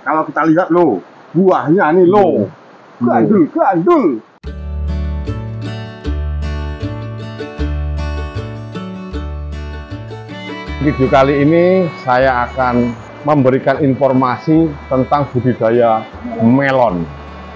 Kalau kita lihat loh, buahnya nih loh, gandul. Video kali ini saya akan memberikan informasi tentang budidaya melon.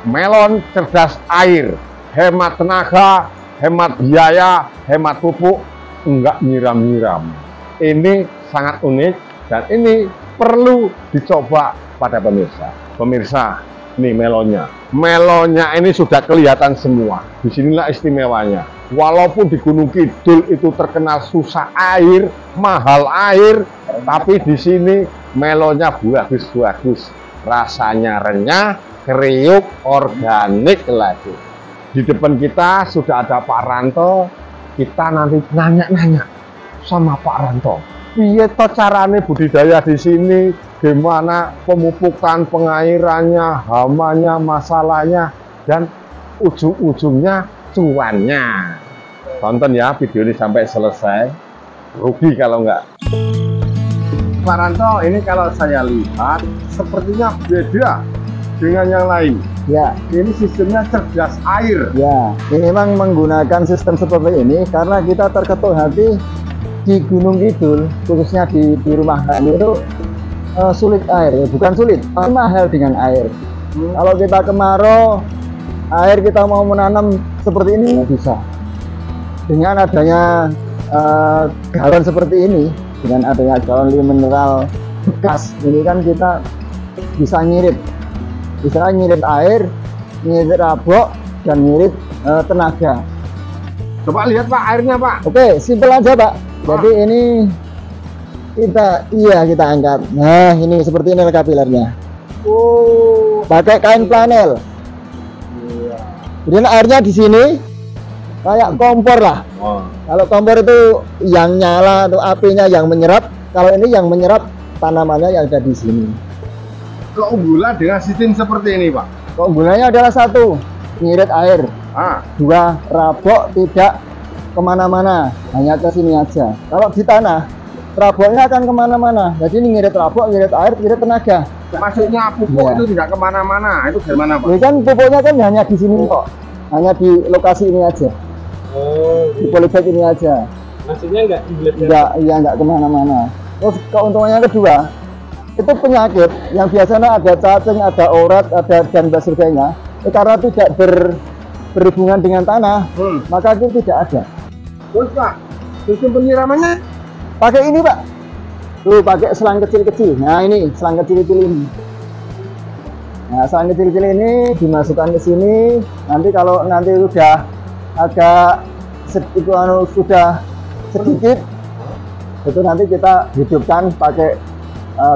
Melon cerdas air, hemat tenaga, hemat biaya, hemat pupuk, enggak nyiram-nyiram. Ini sangat unik dan ini perlu dicoba pada pemirsa. Pemirsa, ini melonnya. Melonnya ini sudah kelihatan semua. Disinilah istimewanya. Walaupun di Gunung Kidul itu terkenal susah air, mahal air, tapi di sini melonnya bagus-bagus. Rasanya renyah, kriuk, organik lagi. Di depan kita sudah ada Pak Ranto. Kita nanti nanya-nanya sama Pak Ranto. Piye to carane budidaya di sini? Gimana pemupukan, pengairannya, hamanya, masalahnya, dan ujung-ujungnya cuannya. Tonton ya video ini sampai selesai. Rugi kalau enggak. Pak Ranto, ini kalau saya lihat sepertinya beda dengan yang lain. Ya, ini sistemnya cerdas air. Ya, ini memang menggunakan sistem seperti ini karena kita terketuk hati di Gunung Kidul, khususnya di rumah kami itu sulit air, bukan sulit, tapi mahal dengan air. Kalau kita kemarau, air kita mau menanam seperti ini nggak bisa. Dengan adanya galon seperti ini, dengan adanya galon mineral bekas, ini kan kita bisa nyirit air, nyirit rabok, dan nyirit tenaga. Coba lihat Pak airnya Pak. Oke, simpel aja Pak. Jadi ini kita angkat. Nah, ini seperti ini kapilernya. Oh, pakai kain flanel. Iya. Jadi airnya di sini kayak kompor lah. Kalau kompor itu yang nyala atau apinya yang menyerap, kalau ini yang menyerap tanamannya yang ada di sini. Keunggulan dengan sistem seperti ini Pak? Keunggulannya adalah satu, ngirit air. Dua, rabok tidak kemana-mana, hanya ke sini aja. Kalau di tanah, raboknya akan kemana-mana. Jadi ini ngirit rabok, ngirit air, ngirit tenaga. Maksudnya pupuk itu tidak kemana-mana, itu gimana Pak? Ini kan pupuknya kan hanya di sini kok, hanya di lokasi ini aja. Di polybag ini aja. Maksudnya nggak kemana-mana. Terus keuntungannya kedua, itu penyakit yang biasanya ada cacing, ada urat, ada dan sebagainya. Karena tidak berhubungan dengan tanah, maka itu tidak ada. Terus Pak, sistem penyiramannya pakai ini Pak. Tuh pakai selang kecil-kecil. Nah ini selang kecil-kecil ini. Nah selang kecil-kecil ini dimasukkan ke sini. Nanti kalau nanti sudah agak sudah sedikit, itu nanti kita hidupkan pakai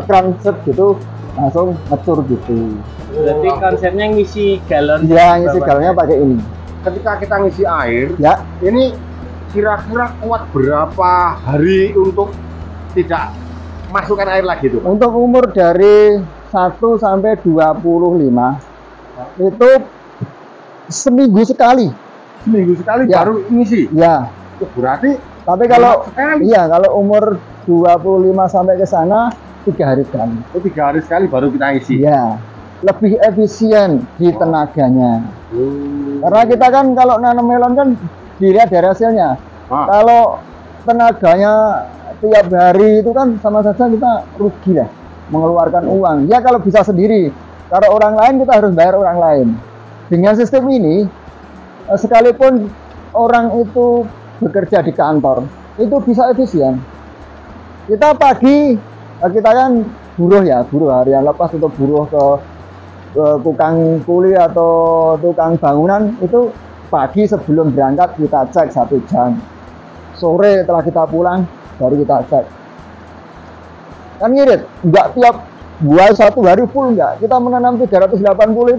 kran set gitu, langsung ngecur gitu. Berarti konsepnya ngisi galon. Ya, ngisi galonnya pakai ini. Ketika kita ngisi air, ya, ini kira-kira kuat berapa hari untuk tidak masukkan air lagi tuh? Untuk umur dari 1 sampai 25 itu seminggu sekali. Seminggu sekali ya, baru ngisi? Ya. Berarti tapi kalau kalau umur 25 sampai ke sana 3 hari sekali. 3 hari sekali baru kita isi? Ya. Lebih efisien di tenaganya. Karena kita kan kalau nanam melon kan dilihat dari hasilnya. Kalau tenaganya tiap hari itu kan sama saja kita rugi lah, mengeluarkan uang. Ya kalau bisa sendiri. Kalau orang lain kita harus bayar orang lain. Dengan sistem ini, sekalipun orang itu bekerja di kantor, itu bisa efisien. Kita pagi, kita kan buruh harian lepas untuk buruh ke tukang kuli atau tukang bangunan, itu pagi sebelum berangkat kita cek 1 jam, sore setelah kita pulang baru kita cek. Kan ngirit, enggak tiap buah 1 hari full, enggak. Kita menanam 380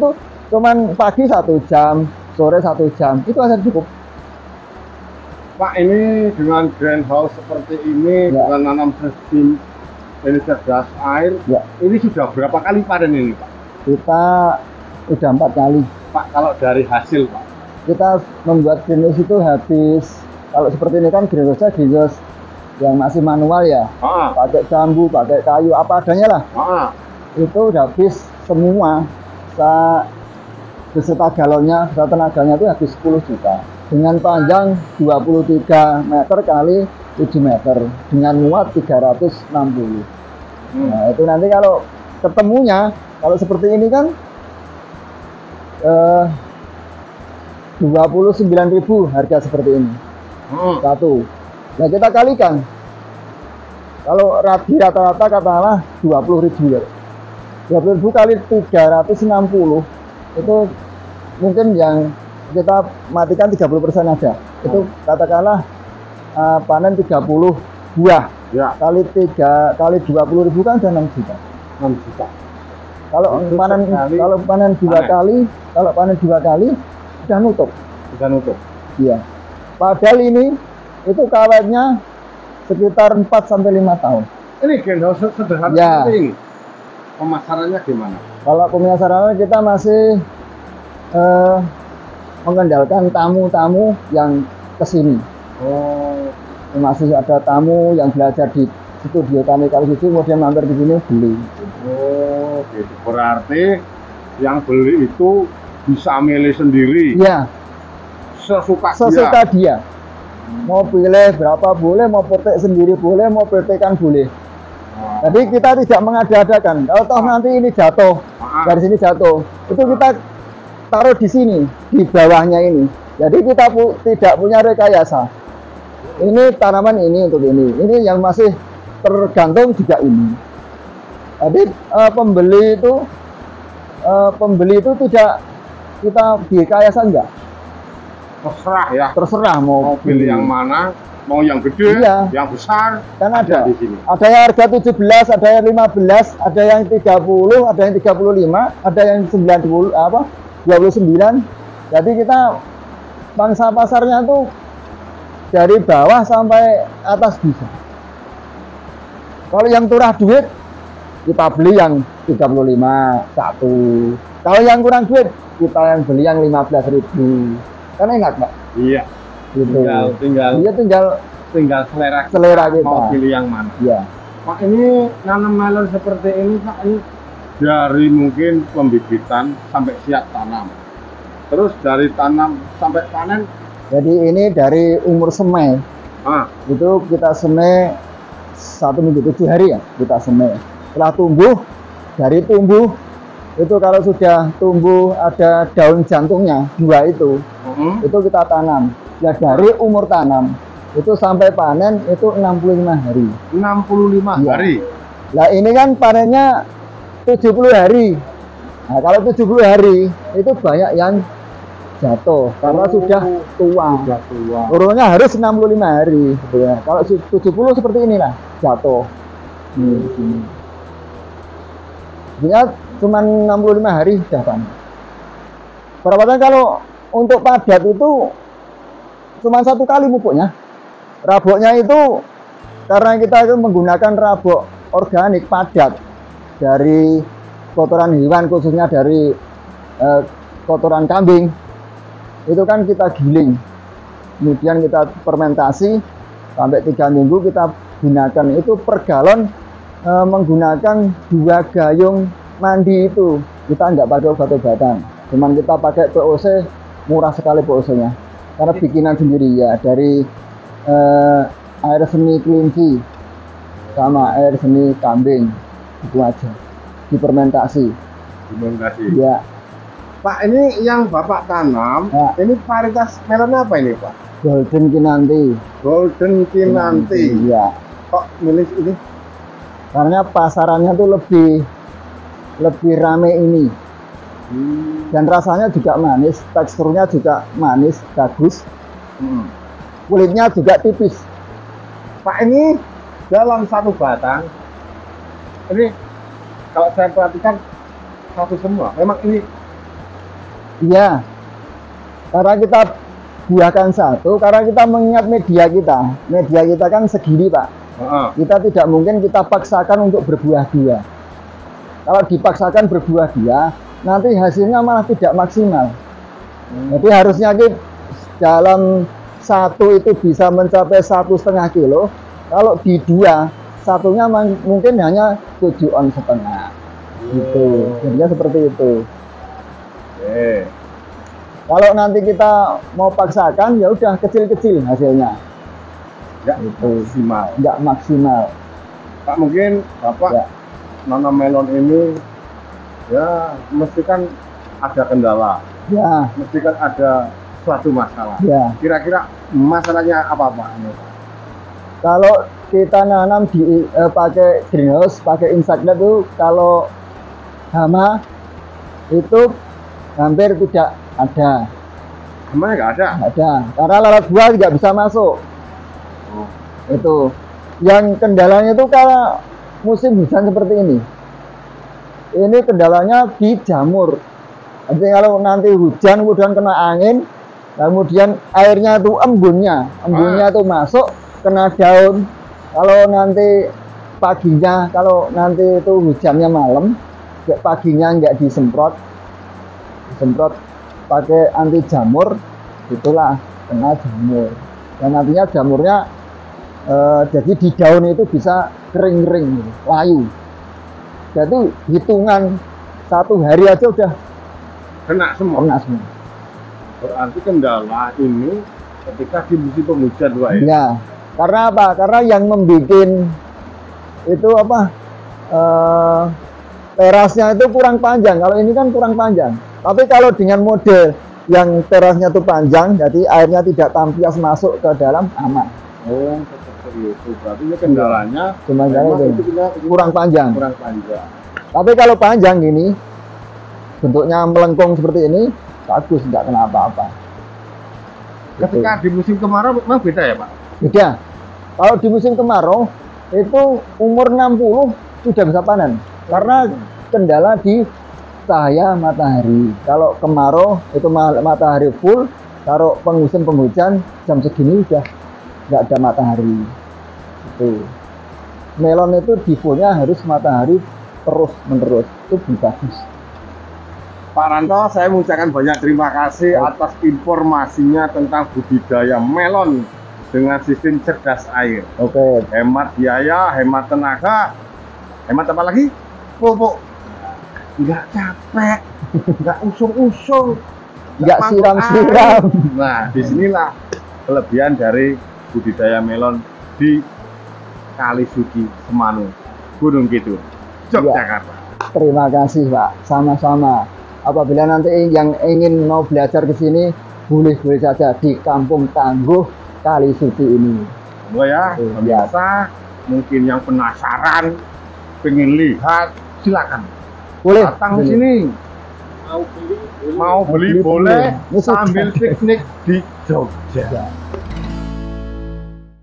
itu cuman pagi 1 jam, sore 1 jam, itu aja cukup. Pak, ini dengan greenhouse seperti ini, dengan nanam sistem ini cerdas air, ini sudah berapa kali panen ini Pak? Kita udah 4 kali. Pak, kalau dari hasil Pak? Kita membuat greenhouse itu habis, kalau seperti ini kan greenhouse yang masih manual ya, pakai bambu, pakai kayu, apa adanya lah. Itu udah habis semua beserta galonnya, beserta tenaganya itu habis 10 juta dengan panjang 23 meter kali 7 meter dengan muat 360. Nah itu nanti kalau ketemunya kalau seperti ini kan 29.000 harga seperti ini satu. Nah kita kalikan kalau rata-rata katakanlah 20.000 ya. 20.000 kali 360 itu mungkin yang kita matikan 30% aja. Itu katakanlah panen 30 buah. Ya. Kali 20.000 kan udah 6 juta. 6 juta. Kalau panen dua kali udah nutup. Sudah nutup. Iya. Padahal ini itu kawetnya sekitar 4 sampai 5 tahun. Ini greenhouse sederhana Ya. seperti ini. Pemasarannya gimana? Kalau pemasarannya kita masih mengandalkan tamu-tamu yang kesini. Oh, Masih ada tamu yang belajar di studio kami kalau situ kemudian mampir di sini beli. oh, gitu. Berarti yang beli itu bisa milih sendiri. Iya, sesuka dia. Mau pilih berapa boleh, mau petik sendiri boleh, mau petikan boleh. Jadi kita tidak mengada-adakan. Kalau toh nanti ini jatuh, dari sini jatuh, itu kita taruh di sini, di bawahnya ini. Jadi kita tidak punya rekayasa. Ini tanaman ini untuk ini yang masih tergantung juga ini. Jadi pembeli itu tidak kita direkayasa enggak. Terserah ya. Terserah mau Pilih yang mana, mau yang gede, Iya. yang besar, kan ada di sini. ada yang harga 17, ada yang 15, ada yang 30, ada yang 35, ada yang 29. Jadi kita pangsa pasarnya tuh dari bawah sampai atas bisa. Kalau yang turah duit kita beli yang 35 satu. Kalau yang kurang duit kita yang beli yang 15.000. Kan enak, Pak. Iya. Gitu. Tinggal Dia tinggal selera kita. mau pilih yang mana. Ya. Pak, ini nanam melon seperti ini Pak, ini dari mungkin pembibitan sampai siap tanam. Terus dari tanam sampai panen. Jadi ini dari umur semai. Itu kita semai 1 minggu 7 hari ya kita semai. Setelah tumbuh, dari tumbuh itu kalau sudah tumbuh ada daun jantungnya 2 itu kita tanam. Ya dari umur tanam itu sampai panen itu 65 hari. 65 Ya. hari. Nah ini kan panennya 70 hari. Nah kalau 70 hari itu banyak yang jatuh karena sudah tua. Sudah tua. Urunnya harus 65 hari sebetulnya. Kalau 70 seperti inilah jatuh. Ini. Dia cuma 65 hari sudah panen. Perawatan kalau untuk padat itu cuma 1 kali pupuknya. Raboknya itu karena kita itu menggunakan rabok organik padat dari kotoran hewan, khususnya dari kotoran kambing. Itu kan kita giling, kemudian kita fermentasi sampai 3 minggu kita gunakan. Itu per galon menggunakan 2 gayung mandi itu. Kita nggak pakai obat-obatan, cuman kita pakai POC, murah sekali POC-nya karena bikinan sendiri ya, dari air seni kelinci sama air seni kambing, itu aja difermentasi ya. Pak, ini yang Bapak tanam, Ya. ini varietas melon apa ini Pak? Golden Kinanti. Golden Kinanti. Ya, Kok milih ini? karena pasarannya tuh lebih rame ini. Dan rasanya juga manis, teksturnya juga manis, bagus. Kulitnya juga tipis. Pak, ini dalam satu batang, ini kalau saya perhatikan satu semua. Memang ini Iya. Karena kita buahkan satu, karena kita mengingat media kita. Media kita kan segini, Pak. Kita tidak mungkin kita paksakan untuk berbuah 2. Kalau dipaksakan berbuah 2, nanti hasilnya malah tidak maksimal. Jadi harusnya kita dalam 1 itu bisa mencapai 1,5 kilo. Kalau di 2, satunya mungkin hanya 7,5 on. Gitu. Jadinya seperti itu. Oke. Kalau nanti kita mau paksakan, ya udah kecil-kecil hasilnya. Nggak maksimal. Nggak maksimal. Pak, mungkin Bapak Ya. nanam melon ini ya mesti kan ada kendala, Ya, mesti kan ada suatu masalah. ya. Kira-kira masalahnya apa Pak? Kalau kita nanam di pakai greenhouse, pakai insect net itu, kalau hama itu hampir tidak ada. Emangnya nggak ada? Nggak ada. Karena lalat buah tidak bisa masuk. Oh. Itu. Yang kendalanya itu kalau musim hujan seperti ini. Ini kendalanya di jamur. Nanti kalau nanti hujan kemudian kena angin, kemudian airnya itu embunnya itu masuk kena daun. Kalau nanti paginya, kalau nanti itu hujannya malam, paginya nggak disemprot pakai anti jamur, itulah kena jamur. Dan nantinya jamurnya jadi di daun itu bisa kering-kering, layu. Jadi hitungan 1 hari aja udah Kena semua. kena semua. Berarti kendala ini ketika di musim penghujan Pak ya? Ya, karena apa? Karena yang membuat itu apa? Terasnya itu kurang panjang. Kalau ini kan kurang panjang. Tapi kalau dengan model yang terasnya itu panjang, jadi airnya tidak tampias masuk ke dalam, aman. Oh, seperti itu. Berarti ini kendalanya Cuma memang itu kita kurang panjang. kurang panjang. Tapi kalau panjang gini, bentuknya melengkung seperti ini, bagus, nggak kena apa-apa. Ketika di musim kemarau memang beda ya Pak? Beda. Kalau di musim kemarau itu umur 60 sudah bisa panen karena kendala di cahaya matahari. Kalau kemarau itu matahari full, kalau musim penghujan jam segini udah nggak ada matahari. Itu melon itu defaultnya harus matahari terus menerus, itu bagus. Pak Ranto, saya mengucapkan banyak terima kasih atas informasinya tentang budidaya melon dengan sistem cerdas air. Oke. Hemat biaya, hemat tenaga, hemat apa lagi? Pupuk. Nggak capek, nggak usung-usung, Nggak mangkuk siram-siram. air. Nah, disinilah kelebihan dari budidaya melon di Kalisuci, Semanu, Gunung Kidul, Yogyakarta. Terima kasih Pak, sama-sama. Apabila nanti yang ingin mau belajar ke sini, boleh-boleh saja di Kampung Tangguh Kalisuci ini. Oh ya, biasa. Mungkin yang penasaran, pengen lihat, silakan. Boleh Datang ke sini. Mau beli boleh, Ini sambil sudah. piknik di Jogja.